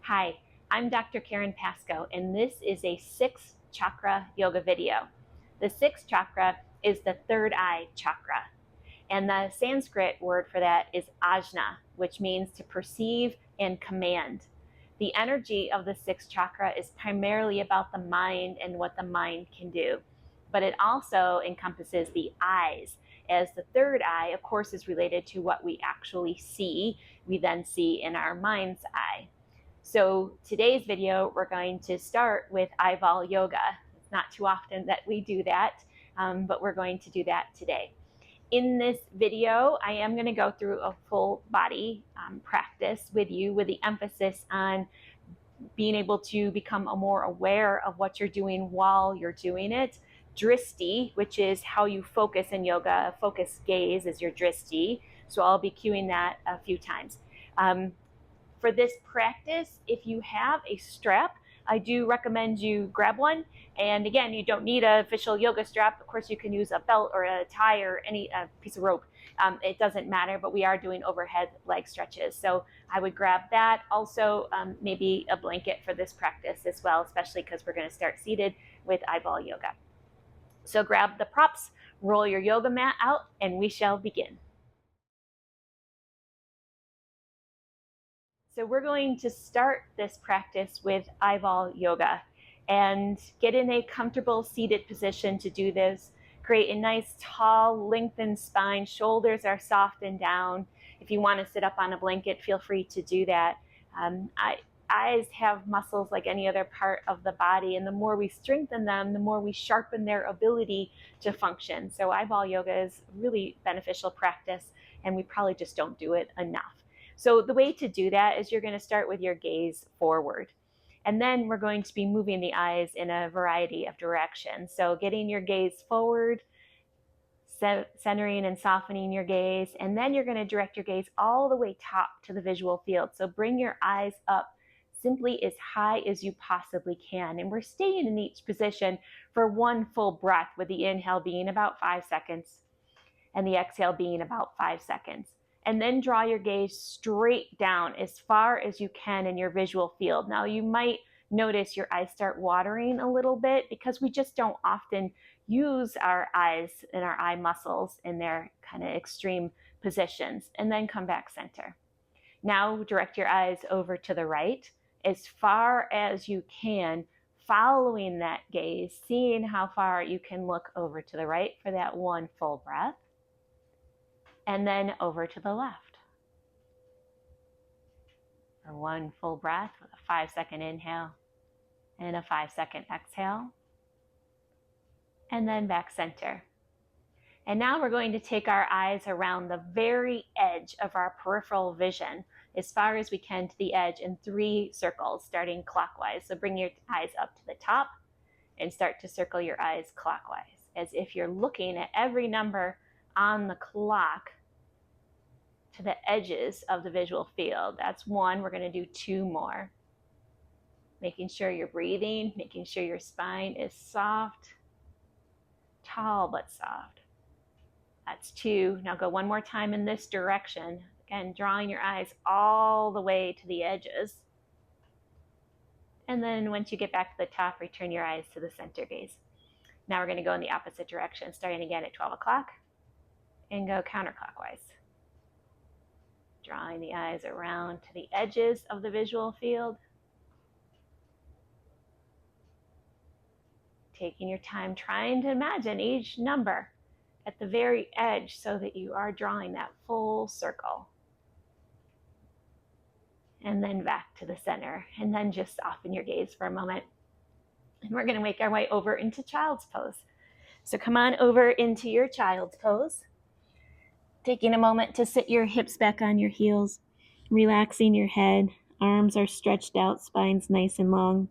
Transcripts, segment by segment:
Hi, I'm Dr. Karen Pascoe, and this is a 6th Chakra yoga video. The 6th Chakra is the third eye chakra, and the Sanskrit word for that is Ajna, which means to perceive and command. The energy of the 6th Chakra is primarily about the mind and what the mind can do, but it also encompasses the eyes, as the third eye, of course, is related to what we actually see. We then see in our mind's eye. So today's video, we're going to start with eyeball yoga. It's not too often that we do that, but we're going to do that today. In this video, I am going to go through a full body practice with you, with the emphasis on being able to become more aware of what you're doing while you're doing it. Drishti, which is how you focus in yoga, focus gaze is your drishti. So I'll be cueing that a few times. For this practice, if you have a strap, I do recommend you grab one. And again, you don't need an official yoga strap. Of course, you can use a belt or a tie or any piece of rope. It doesn't matter, but we are doing overhead leg stretches. So I would grab that. Also, maybe a blanket for this practice as well, especially because we're going to start seated with eyeball yoga. So grab the props, roll your yoga mat out, and we shall begin. So we're going to start this practice with eyeball yoga and get in a comfortable seated position to do this. Create a nice tall lengthened spine, shoulders are soft and down. If you want to sit up on a blanket, feel free to do that. Eyes have muscles like any other part of the body, and the more we strengthen them, the more we sharpen their ability to function. So eyeball yoga is really beneficial practice, and we probably just don't do it enough. So the way to do that is you're going to start with your gaze forward. And then we're going to be moving the eyes in a variety of directions. So getting your gaze forward, centering and softening your gaze, and then you're going to direct your gaze all the way top to the visual field. So bring your eyes up simply as high as you possibly can. And we're staying in each position for one full breath, with the inhale being about 5 seconds and the exhale being about 5 seconds. And then draw your gaze straight down as far as you can in your visual field. Now you might notice your eyes start watering a little bit because we just don't often use our eyes and our eye muscles in their kind of extreme positions. And then come back center. Now direct your eyes over to the right as far as you can, following that gaze, seeing how far you can look over to the right for that one full breath. And then over to the left for one full breath with a 5-second inhale and a 5-second exhale. And then back center. And now we're going to take our eyes around the very edge of our peripheral vision as far as we can to the edge in 3 circles, starting clockwise. So bring your eyes up to the top and start to circle your eyes clockwise, as if you're looking at every number on the clock to the edges of the visual field. That's 1. We're going to do 2 more. Making sure you're breathing, making sure your spine is soft, tall but soft. That's 2. Now go 1 more time in this direction. Again, drawing your eyes all the way to the edges. And then once you get back to the top, return your eyes to the center gaze. Now we're going to go in the opposite direction, starting again at 12 o'clock and go counterclockwise. Drawing the eyes around to the edges of the visual field. Taking your time, trying to imagine each number at the very edge so that you are drawing that full circle. And then back to the center, and then just soften your gaze for a moment. And we're going to make our way over into child's pose. So come on over into your child's pose. Taking a moment to sit your hips back on your heels, relaxing your head. Arms are stretched out, spine's nice and long.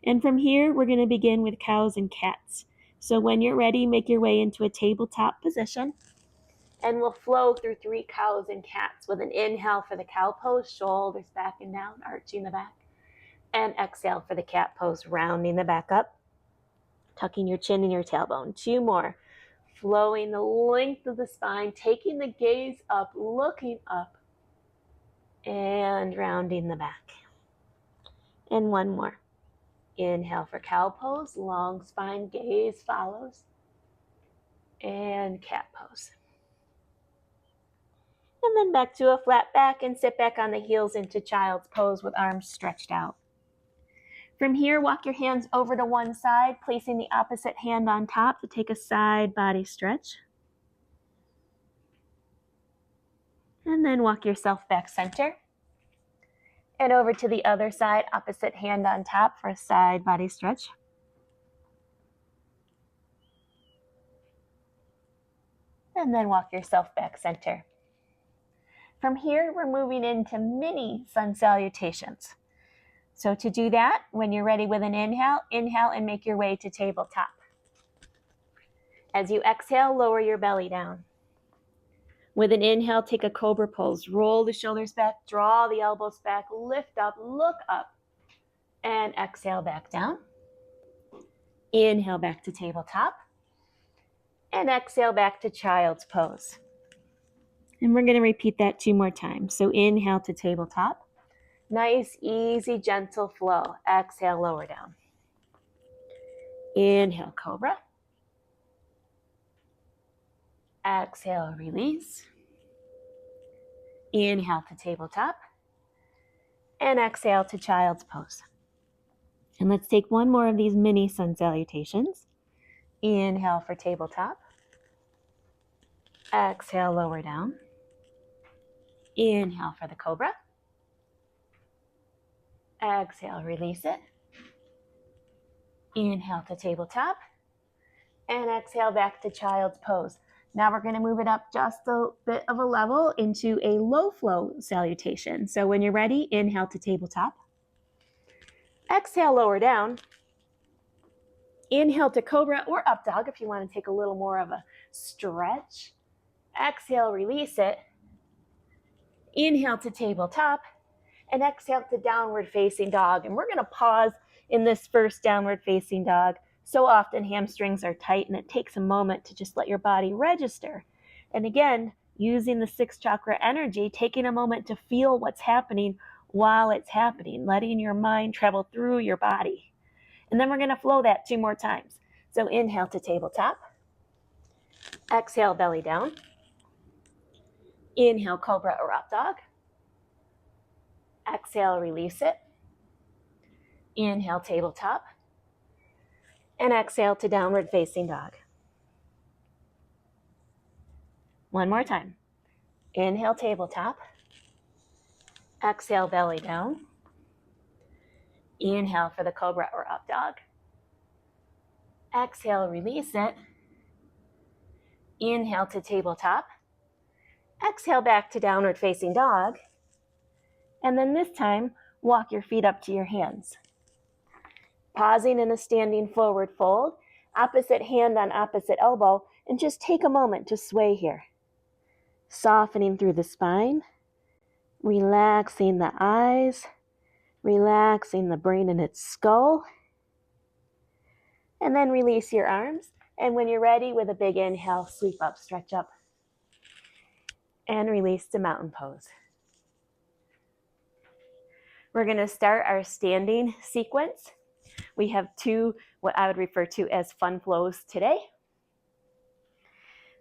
And from here, we're going to begin with cows and cats. So when you're ready, make your way into a tabletop position. And we'll flow through 3 cows and cats with an inhale for the cow pose, shoulders back and down, arching the back. And exhale for the cat pose, rounding the back up, tucking your chin in your tailbone. 2 more. Flowing the length of the spine, taking the gaze up, looking up, and rounding the back. And one more. Inhale for cow pose, long spine, gaze follows. And cat pose. And then back to a flat back and sit back on the heels into child's pose with arms stretched out. From here, walk your hands over to one side, placing the opposite hand on top to take a side body stretch. And then walk yourself back center. And over to the other side, opposite hand on top for a side body stretch. And then walk yourself back center. From here, we're moving into mini sun salutations. So to do that, when you're ready with an inhale, inhale and make your way to tabletop. As you exhale, lower your belly down. With an inhale, take a cobra pose. Roll the shoulders back, draw the elbows back, lift up, look up, and exhale back down. Inhale back to tabletop, and exhale back to child's pose. And we're going to repeat that 2 more times. So inhale to tabletop. Nice, easy, gentle flow. Exhale, lower down. Inhale, cobra. Exhale, release. Inhale to tabletop. And exhale to child's pose. And let's take one more of these mini sun salutations. Inhale for tabletop. Exhale, lower down. Inhale for the cobra. Exhale, release it. Inhale to tabletop. And exhale back to child's pose. Now we're going to move it up just a bit of a level into a low flow salutation. So when you're ready, inhale to tabletop. Exhale, lower down. Inhale to cobra or up dog if you want to take a little more of a stretch. Exhale, release it. Inhale to tabletop. And exhale to downward facing dog. And we're going to pause in this first downward facing dog. So often hamstrings are tight and it takes a moment to just let your body register. And again, using the 6th chakra energy, taking a moment to feel what's happening while it's happening, letting your mind travel through your body. And then we're going to flow that 2 more times. So inhale to tabletop. Exhale, belly down. Inhale, cobra or up dog. Exhale, release it. Inhale, tabletop. And exhale to downward facing dog. One more time. Inhale, tabletop. Exhale, belly down. Inhale for the cobra or up dog. Exhale, release it. Inhale to tabletop. Exhale back to downward facing dog. And then this time, walk your feet up to your hands. Pausing in a standing forward fold, opposite hand on opposite elbow, and just take a moment to sway here. Softening through the spine, relaxing the eyes, relaxing the brain and its skull. And then release your arms. And when you're ready, with a big inhale, sweep up, stretch up, and release to mountain pose. We're going to start our standing sequence. We have 2, what I would refer to as fun flows today.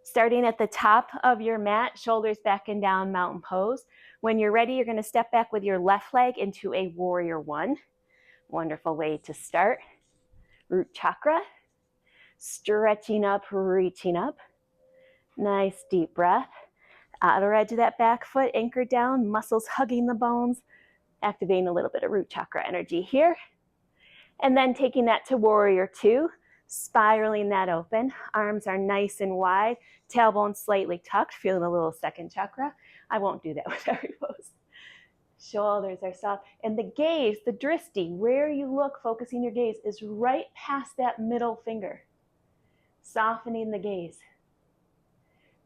Starting at the top of your mat, shoulders back and down, mountain pose. When you're ready, you're going to step back with your left leg into a warrior 1. Wonderful way to start. Root chakra. Stretching up, reaching up. Nice deep breath. Outer edge of that back foot anchored down, muscles hugging the bones. Activating a little bit of root chakra energy here. And then taking that to warrior 2, spiraling that open. Arms are nice and wide, tailbone slightly tucked, feeling a little 2nd chakra. I won't do that with every pose. Shoulders are soft. And the gaze, the drishti, where you look, focusing your gaze, is right past that middle finger. Softening the gaze.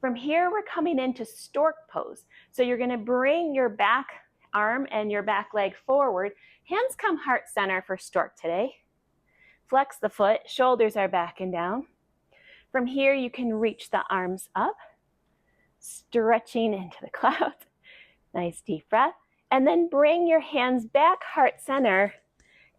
From here, we're coming into stork pose. So you're going to bring your back arm and your back leg forward. Hands come heart center for stork today. Flex the foot, shoulders are back and down. From here, you can reach the arms up, stretching into the clouds. Nice deep breath. And then bring your hands back heart center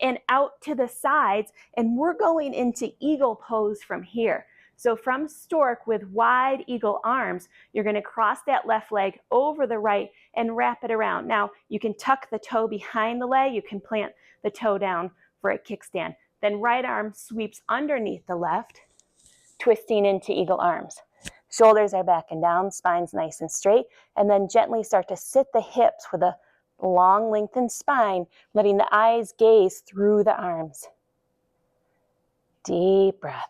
and out to the sides, and we're going into eagle pose from here. So from stork with wide eagle arms, you're going to cross that left leg over the right and wrap it around. Now, you can tuck the toe behind the leg. You can plant the toe down for a kickstand. Then right arm sweeps underneath the left, twisting into eagle arms. Shoulders are back and down, spine's nice and straight, and then gently start to sit the hips with a long lengthened spine, letting the eyes gaze through the arms. Deep breath.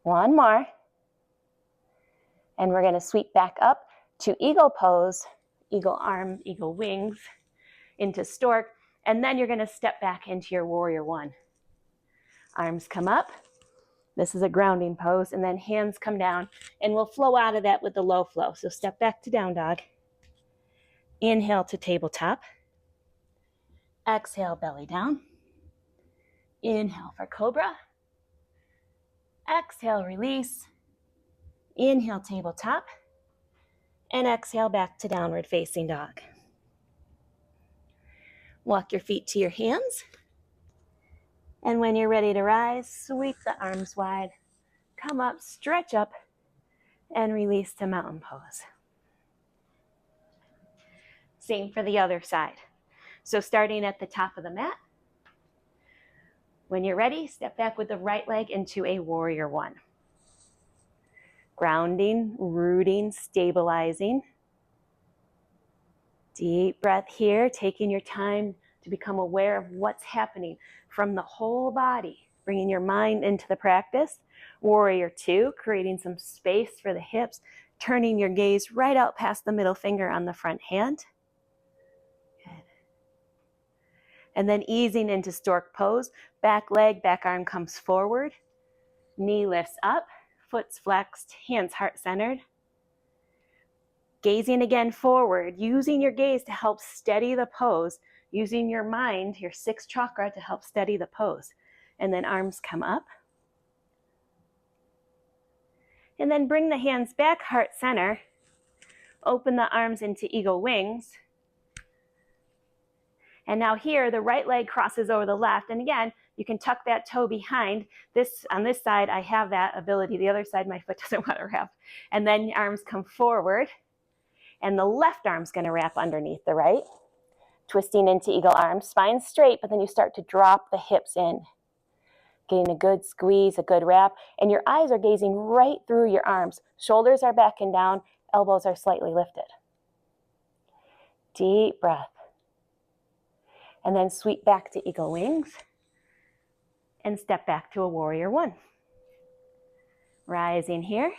One more. And we're going to sweep back up to eagle pose, eagle arm, eagle wings, into stork, and then you're going to step back into your warrior one. Arms come up. This is a grounding pose, and then hands come down, and we'll flow out of that with the low flow. So step back to down dog. Inhale to tabletop. Exhale, belly down. Inhale for cobra. Exhale, release. Inhale, tabletop. And exhale back to downward facing dog. Walk your feet to your hands. And when you're ready to rise, sweep the arms wide. Come up, stretch up, and release to mountain pose. Same for the other side. So starting at the top of the mat. When you're ready, step back with the right leg into a warrior one. Grounding, rooting, stabilizing. Deep breath here, taking your time to become aware of what's happening from the whole body, bringing your mind into the practice. Warrior two, creating some space for the hips, turning your gaze right out past the middle finger on the front hand. Good. And then easing into stork pose, back leg, back arm comes forward, knee lifts up, foot's flexed, hands heart-centered. Gazing again forward, using your gaze to help steady the pose, using your mind, your 6th chakra, to help steady the pose. And then arms come up. And then bring the hands back, heart center. Open the arms into eagle wings. And now here, the right leg crosses over the left. And again, you can tuck that toe behind. On this side, I have that ability. The other side, my foot doesn't want to wrap. And then arms come forward. And the left arm's going to wrap underneath the right. Twisting into eagle arms, spine straight, but then you start to drop the hips in. Getting a good squeeze, a good wrap, and your eyes are gazing right through your arms. Shoulders are back and down, elbows are slightly lifted. Deep breath. And then sweep back to eagle wings and step back to a warrior one. Rising here,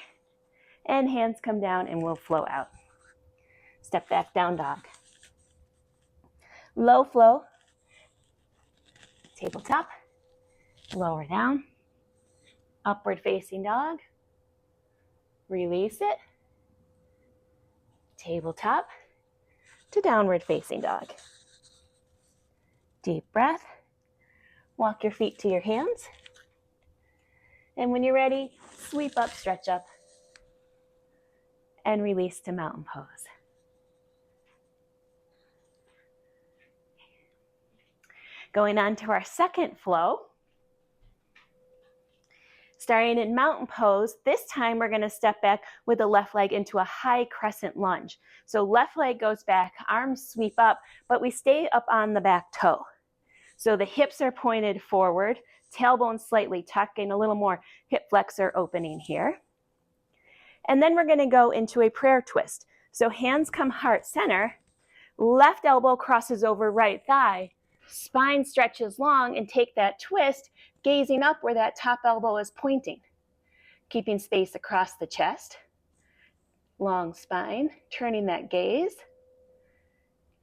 and hands come down and we'll flow out. Step back, down dog. Low flow, tabletop, lower down, upward facing dog, release it, tabletop to downward facing dog. Deep breath, walk your feet to your hands, and when you're ready, sweep up, stretch up, and release to mountain pose. Going on to our second flow. Starting in mountain pose, this time we're going to step back with the left leg into a high crescent lunge. So left leg goes back, arms sweep up, but we stay up on the back toe. So the hips are pointed forward, tailbone slightly tucked, and a little more hip flexor opening here. And then we're going to go into a prayer twist. So hands come heart center, left elbow crosses over right thigh, spine stretches long, and take that twist, gazing up where that top elbow is pointing. Keeping space across the chest. Long spine, turning that gaze.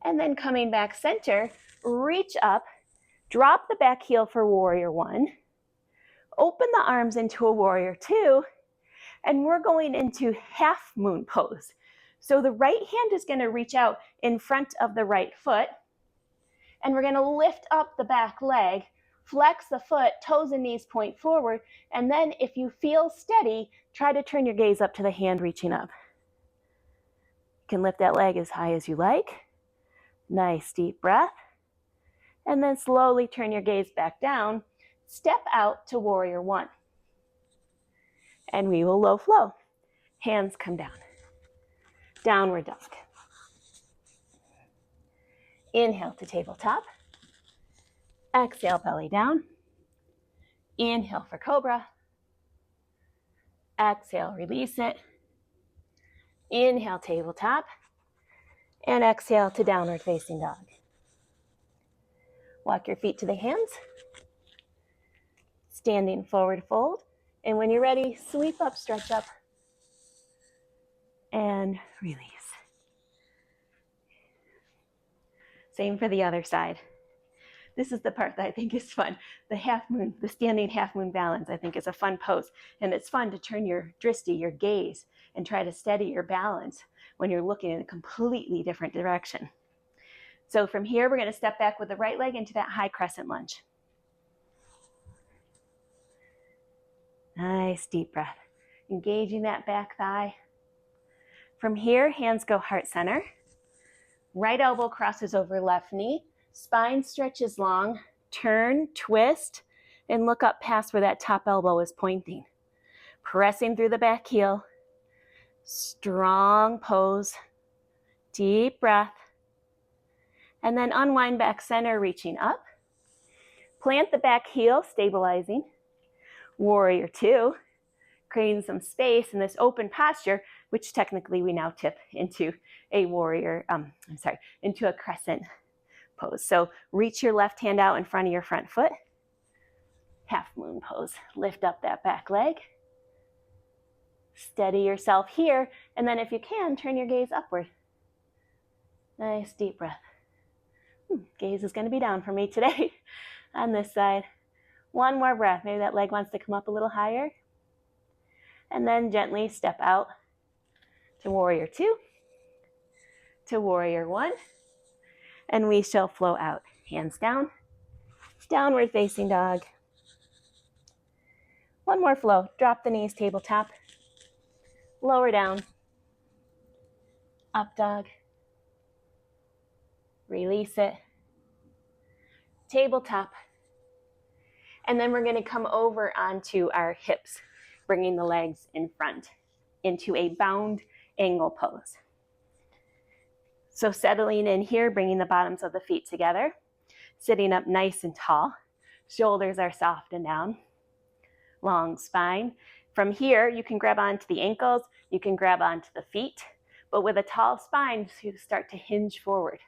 And then coming back center, reach up, drop the back heel for warrior one. Open the arms into a warrior two. And we're going into half moon pose. So the right hand is going to reach out in front of the right foot. And we're going to lift up the back leg, flex the foot, toes and knees point forward, and then if you feel steady, try to turn your gaze up to the hand reaching up. You can lift that leg as high as you like. Nice deep breath. And then slowly turn your gaze back down. Step out to warrior one. And we will low flow. Hands come down. Downward dog. Inhale to tabletop. Exhale, belly down. Inhale for cobra. Exhale, release it. Inhale, tabletop. And exhale to downward facing dog. Walk your feet to the hands. Standing forward fold. And when you're ready, sweep up, stretch up, and release. Same for the other side. This is the part that I think is fun. The half moon, the standing half moon balance, I think is a fun pose. And it's fun to turn your drishti, your gaze, and try to steady your balance when you're looking in a completely different direction. So from here, we're going to step back with the right leg into that high crescent lunge. Nice deep breath. Engaging that back thigh. From here, hands go heart center. Right elbow crosses over left knee. Spine stretches long. Turn, twist, and look up past where that top elbow is pointing. Pressing through the back heel. Strong pose. Deep breath. And then unwind back center, reaching up. Plant the back heel, stabilizing. Warrior two, creating some space in this open posture, which technically we now tip into a warrior, into a crescent pose. So reach your left hand out in front of your front foot. Half moon pose. Lift up that back leg. Steady yourself here. And then if you can, turn your gaze upward. Nice deep breath. Gaze is going to be down for me today on this side. One more breath. Maybe that leg wants to come up a little higher. And then gently step out to warrior two, to warrior one. And we shall flow out. Hands down, downward facing dog. One more flow. Drop the knees, tabletop. Lower down. Up dog. Release it. Tabletop. And then we're going to come over onto our hips, bringing the legs in front into a bound angle pose. So settling in here, bringing the bottoms of the feet together, sitting up nice and tall. Shoulders are soft and down. Long spine. From here, you can grab onto the ankles, you can grab onto the feet, but with a tall spine, you start to hinge forward.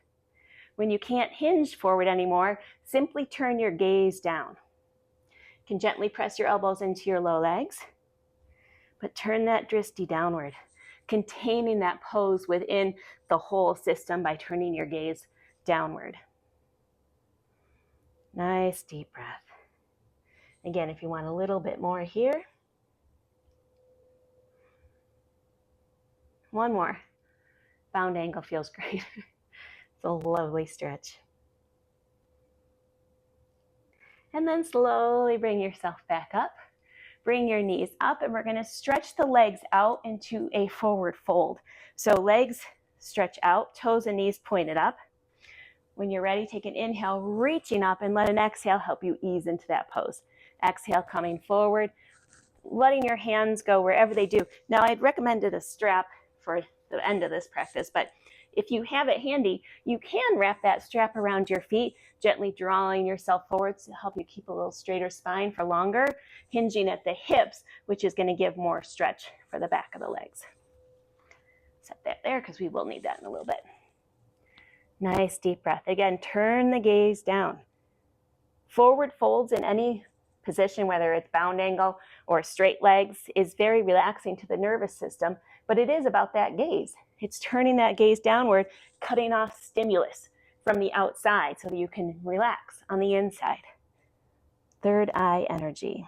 When you can't hinge forward anymore, simply turn your gaze down. You can gently press your elbows into your low legs, but turn that drishti downward, containing that pose within the whole system by turning your gaze downward. Nice deep breath. Again, if you want a little bit more here. One more. Bound angle feels great. It's a lovely stretch. And then slowly bring yourself back up. Bring your knees up, and we're going to stretch the legs out into a forward fold. So legs stretch out, toes and knees pointed up. When you're ready, take an inhale, reaching up, and let an exhale help you ease into that pose. Exhale, coming forward, letting your hands go wherever they do. Now, I'd recommended a strap for the end of this practice, but if you have it handy, you can wrap that strap around your feet, gently drawing yourself forward to help you keep a little straighter spine for longer, hinging at the hips, which is going to give more stretch for the back of the legs. Set that there because we will need that in a little bit. Nice deep breath. Again, turn the gaze down. Forward folds in any position, whether it's bound angle or straight legs, is very relaxing to the nervous system, but it is about that gaze. It's turning that gaze downward, cutting off stimulus from the outside so that you can relax on the inside. Third eye energy.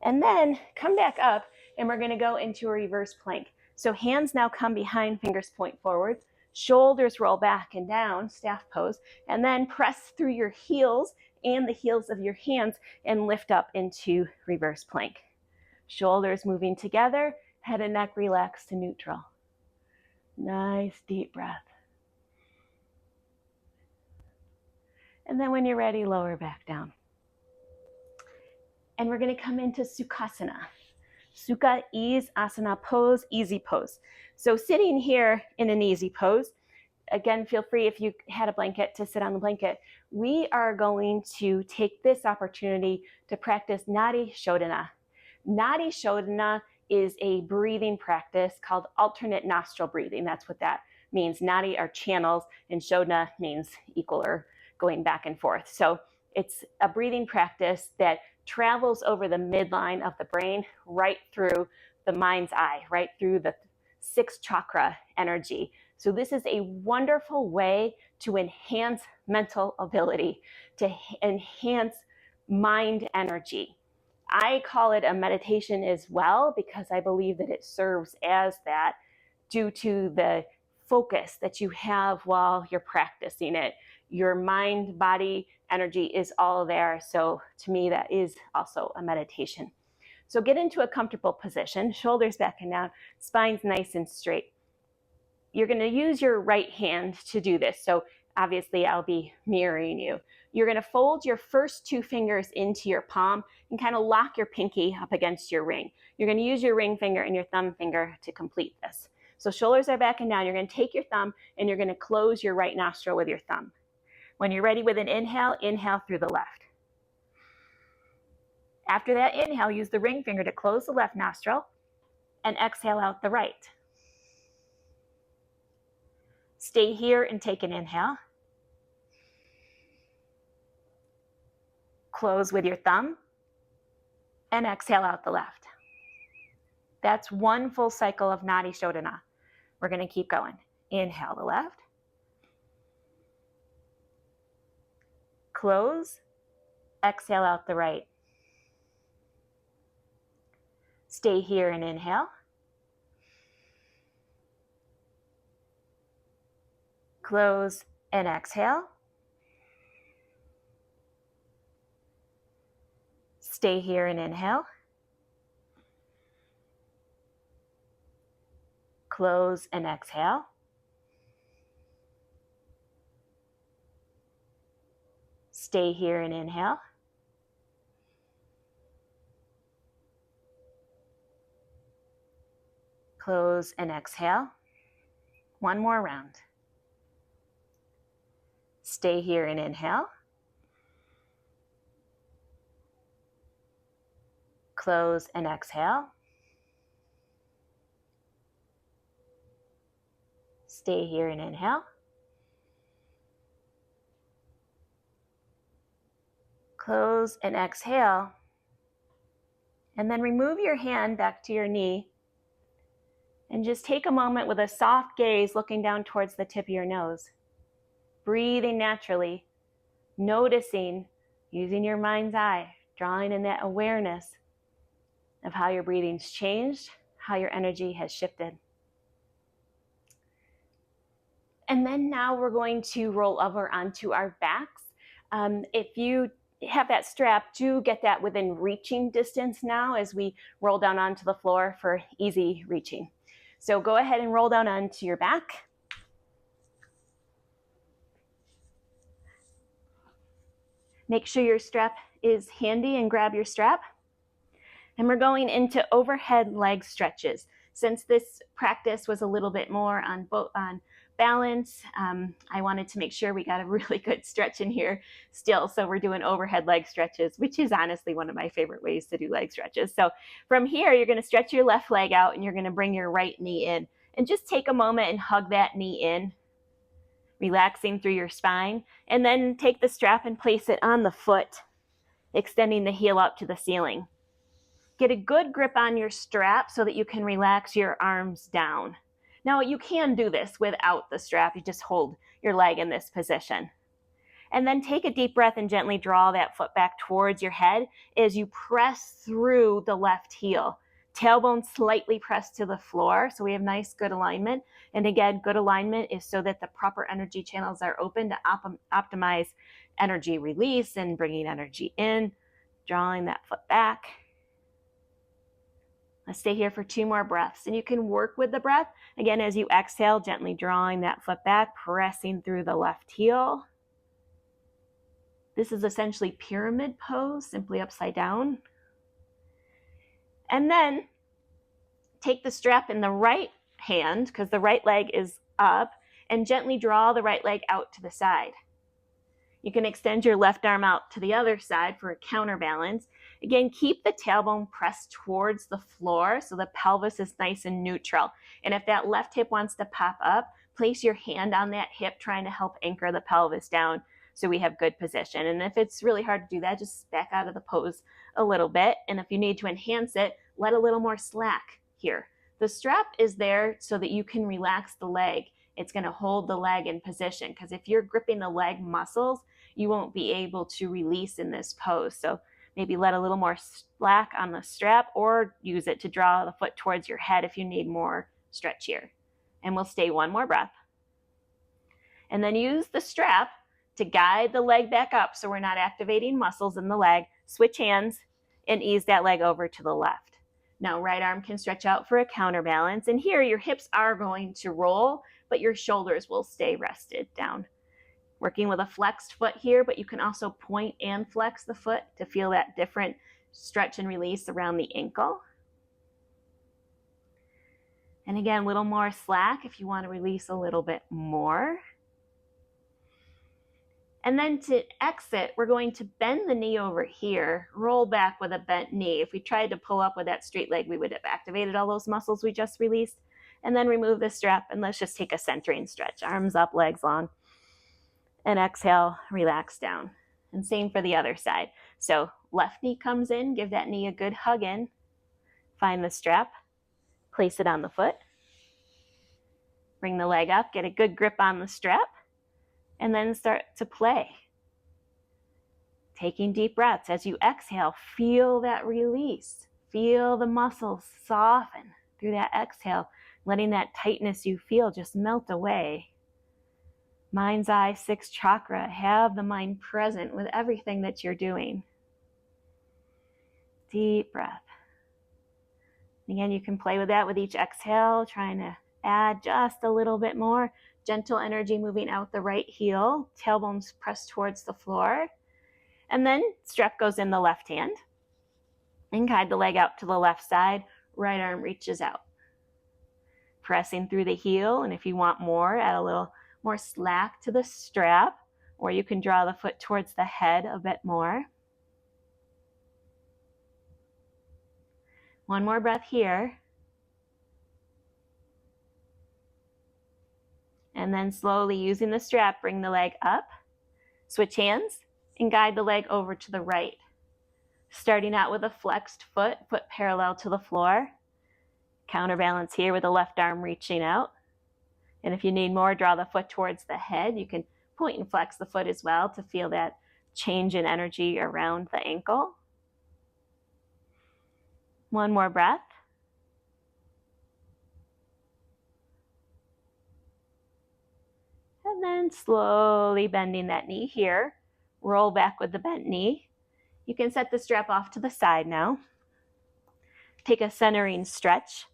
And then come back up, and we're going to go into a reverse plank. So hands now come behind, fingers point forward, shoulders roll back and down, staff pose, and then press through your heels and the heels of your hands and lift up into reverse plank. Shoulders moving together, head and neck relaxed to neutral. Nice deep breath. And then when you're ready, lower back down. And we're going to come into Sukhasana. Sukha, ease, asana, pose, easy pose. So sitting here in an easy pose, again, feel free if you had a blanket to sit on the blanket. We are going to take this opportunity to practice Nadi Shodhana. Nadi Shodhana is a breathing practice called alternate nostril breathing. That's what that means. Nadi are channels, and Shodhana means equal or going back and forth. So it's a breathing practice that travels over the midline of the brain, right through the mind's eye, right through the 6th Chakra energy. So this is a wonderful way to enhance mental ability, to enhance mind energy. I call it a meditation as well because I believe that it serves as that due to the focus that you have while you're practicing it. Your mind, body, energy is all there. So to me, that is also a meditation. So get into a comfortable position, shoulders back and down, spine's nice and straight. You're going to use your right hand to do this. So obviously I'll be mirroring you. You're going to fold your first 2 fingers into your palm and kind of lock your pinky up against your ring. You're going to use your ring finger and your thumb finger to complete this. So shoulders are back and down. You're going to take your thumb and you're going to close your right nostril with your thumb. When you're ready with an inhale, inhale through the left. After that inhale, use the ring finger to close the left nostril and exhale out the right. Stay here and take an inhale. Close with your thumb and exhale out the left. That's 1 full cycle of Nadi Shodhana. We're going to keep going. Inhale the left. Close, exhale out the right. Stay here and inhale. Close and exhale. Stay here and inhale. Close and exhale. Stay here and inhale. Close and exhale. 1 more round. Stay here and inhale. Close and exhale. Stay here and inhale. Close and exhale. And then remove your hand back to your knee and just take a moment with a soft gaze looking down towards the tip of your nose. Breathing naturally, noticing, using your mind's eye, drawing in that awareness of how your breathing's changed, how your energy has shifted. And then now we're going to roll over onto our backs. If you have that strap, do get that within reaching distance now as we roll down onto the floor for easy reaching. So go ahead and roll down onto your back. Make sure your strap is handy and grab your strap. And we're going into overhead leg stretches. Since this practice was a little bit more on balance, I wanted to make sure we got a really good stretch in here still. So we're doing overhead leg stretches, which is honestly one of my favorite ways to do leg stretches. So from here, you're going to stretch your left leg out and you're going to bring your right knee in. And just take a moment and hug that knee in, relaxing through your spine. And then take the strap and place it on the foot, extending the heel up to the ceiling. Get a good grip on your strap so that you can relax your arms down. Now you can do this without the strap. You just hold your leg in this position. And then take a deep breath and gently draw that foot back towards your head as you press through the left heel. Tailbone slightly pressed to the floor, so we have nice, good alignment. And again, good alignment is so that the proper energy channels are open to optimize energy release and bringing energy in, drawing that foot back. Let's stay here for 2 more breaths. And you can work with the breath. Again, as you exhale, gently drawing that foot back, pressing through the left heel. This is essentially pyramid pose, simply upside down. And then take the strap in the right hand, because the right leg is up, and gently draw the right leg out to the side. You can extend your left arm out to the other side for a counterbalance. Again, keep the tailbone pressed towards the floor so the pelvis is nice and neutral. And if that left hip wants to pop up, place your hand on that hip, trying to help anchor the pelvis down so we have good position. And if it's really hard to do that, just back out of the pose a little bit. And if you need to enhance it, let a little more slack here. The strap is there so that you can relax the leg. It's going to hold the leg in position, because if you're gripping the leg muscles, you won't be able to release in this pose. So maybe let a little more slack on the strap, or use it to draw the foot towards your head if you need more stretch here. And we'll stay one more breath. And then use the strap to guide the leg back up so we're not activating muscles in the leg. Switch hands and ease that leg over to the left. Now, right arm can stretch out for a counterbalance. And here your hips are going to roll, but your shoulders will stay rested down. Working with a flexed foot here, but you can also point and flex the foot to feel that different stretch and release around the ankle. And again, a little more slack if you want to release a little bit more. And then to exit, we're going to bend the knee over here, roll back with a bent knee. If we tried to pull up with that straight leg, we would have activated all those muscles we just released. And then remove the strap, and let's just take a centering stretch. Arms up, legs long. And exhale, relax down. And same for the other side. So left knee comes in, give that knee a good hug in. Find the strap, place it on the foot. Bring the leg up, get a good grip on the strap, and then start to play. Taking deep breaths. As you exhale, feel that release. Feel the muscles soften through that exhale, letting that tightness you feel just melt away. Mind's eye, 6th chakra. Have the mind present with everything that you're doing. Deep breath. Again, you can play with that with each exhale, trying to add just a little bit more. Gentle energy moving out the right heel, tailbones pressed towards the floor. And then strap goes in the left hand. And guide the leg out to the left side. Right arm reaches out. Pressing through the heel, and if you want more, add a little more slack to the strap, or you can draw the foot towards the head a bit more. One more breath here. And then slowly using the strap, bring the leg up, switch hands, and guide the leg over to the right. Starting out with a flexed foot, foot parallel to the floor. Counterbalance here with the left arm reaching out. And if you need more, draw the foot towards the head. You can point and flex the foot as well to feel that change in energy around the ankle. One more breath. And then slowly bending that knee here. Roll back with the bent knee. You can set the strap off to the side now. Take a centering stretch.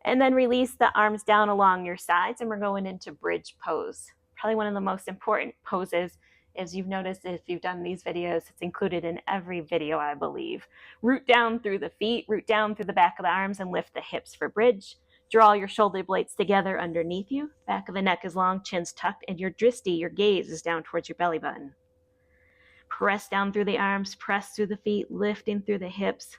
And then release the arms down along your sides, and we're going into bridge pose. Probably one of the most important poses, as you've noticed if you've done these videos. It's included in every video, I believe. Root down through the feet, root down through the back of the arms, and lift the hips for bridge. Draw your shoulder blades together underneath you. Back of the neck is long, chin's tucked, and your drishti, your gaze, is down towards your belly button. Press down through the arms, press through the feet, lifting through the hips.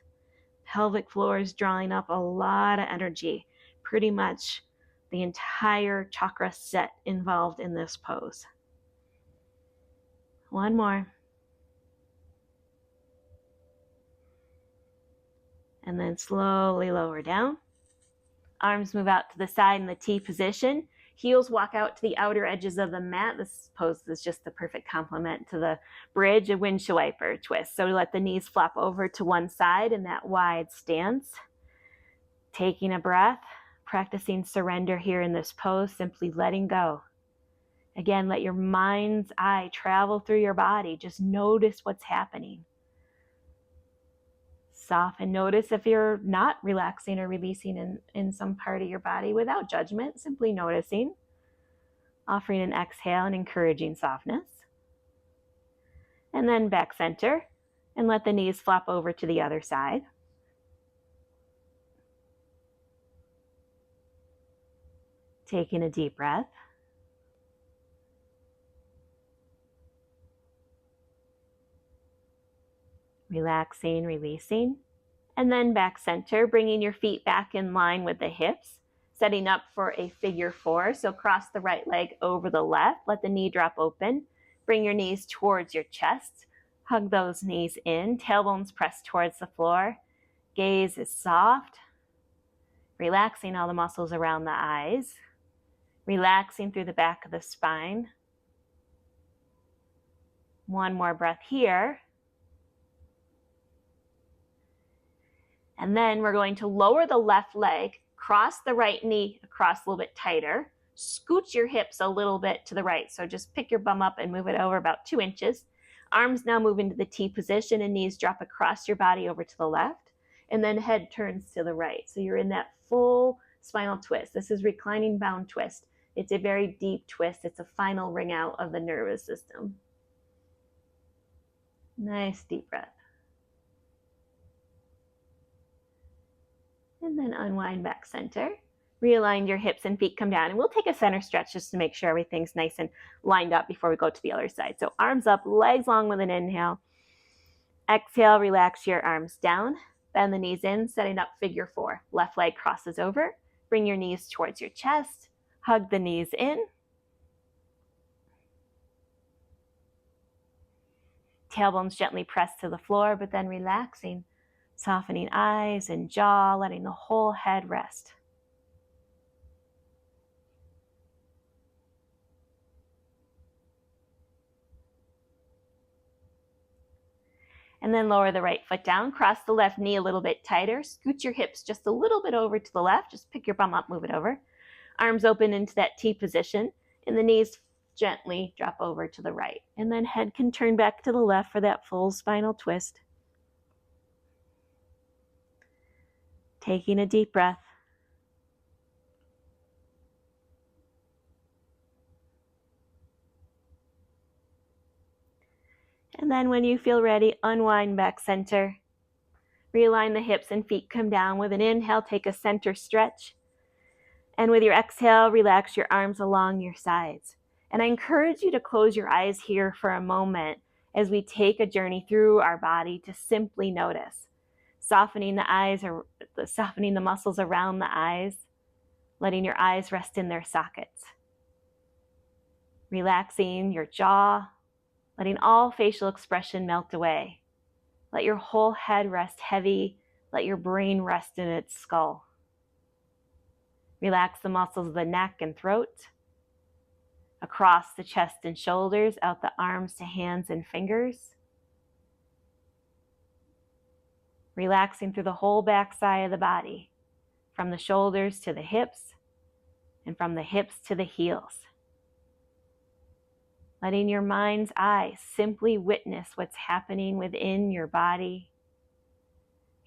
Pelvic floor is drawing up a lot of energy. Pretty much the entire chakra set involved in this pose. One more. And then slowly lower down. Arms move out to the side in the T position. Heels walk out to the outer edges of the mat. This pose is just the perfect complement to the bridge, a windshield wiper twist. So let the knees flop over to one side in that wide stance. Taking a breath. Practicing surrender here in this pose, simply letting go. Again, let your mind's eye travel through your body. Just notice what's happening. Soften. Notice if you're not relaxing or releasing in some part of your body without judgment, simply noticing. Offering an exhale and encouraging softness. And then back center, and let the knees flop over to the other side. Taking a deep breath. Relaxing, releasing. And then back center, bringing your feet back in line with the hips, setting up for a figure 4. So cross the right leg over the left, let the knee drop open. Bring your knees towards your chest. Hug those knees in, tailbones press towards the floor. Gaze is soft. Relaxing all the muscles around the eyes. Relaxing through the back of the spine. One more breath here. And then we're going to lower the left leg, cross the right knee across a little bit tighter, scoot your hips a little bit to the right. So just pick your bum up and move it over about 2 inches. Arms now move into the T position and knees drop across your body over to the left. And then head turns to the right. So you're in that full spinal twist. This is reclining bound twist. It's a very deep twist. It's a final wring out of the nervous system. Nice deep breath. And then unwind back center. Realign your hips and feet come down. And we'll take a center stretch just to make sure everything's nice and lined up before we go to the other side. So arms up, legs long with an inhale. Exhale, relax your arms down. Bend the knees in, setting up figure 4. Left leg crosses over. Bring your knees towards your chest. Hug the knees in. Tailbones gently press to the floor, but then relaxing. Softening eyes and jaw, letting the whole head rest. And then lower the right foot down, cross the left knee a little bit tighter, scoot your hips just a little bit over to the left, just pick your bum up, move it over. Arms open into that T position, and the knees gently drop over to the right. And then head can turn back to the left for that full spinal twist. Taking a deep breath. And then when you feel ready, unwind back center. Realign the hips and feet come down. With an inhale, take a center stretch. And with your exhale, relax your arms along your sides. And I encourage you to close your eyes here for a moment as we take a journey through our body to simply notice. Softening the eyes or softening the muscles around the eyes, letting your eyes rest in their sockets. Relaxing your jaw, letting all facial expression melt away. Let your whole head rest heavy. Let your brain rest in its skull. Relax the muscles of the neck and throat, across the chest and shoulders, out the arms to hands and fingers. Relaxing through the whole back side of the body, from the shoulders to the hips, and from the hips to the heels. Letting your mind's eye simply witness what's happening within your body.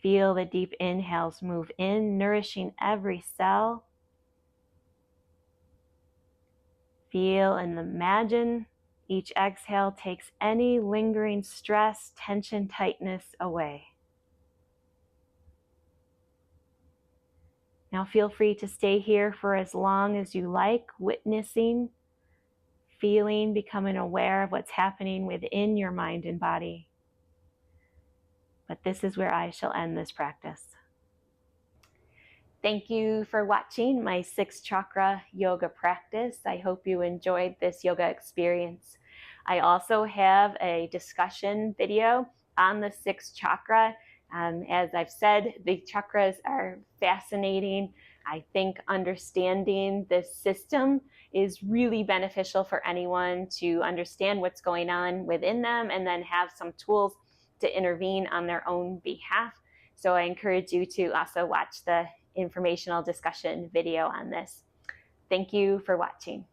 Feel the deep inhales move in, nourishing every cell. Feel and imagine each exhale takes any lingering stress, tension, tightness away. Now feel free to stay here for as long as you like, witnessing, feeling, becoming aware of what's happening within your mind and body. But this is where I shall end this practice. Thank you for watching my 6th Chakra yoga practice. I hope you enjoyed this yoga experience. I also have a discussion video on the 6th Chakra. As I've said, the chakras are fascinating. I think understanding this system is really beneficial for anyone to understand what's going on within them and then have some tools to intervene on their own behalf. So I encourage you to also watch the informational discussion video on this. Thank you for watching.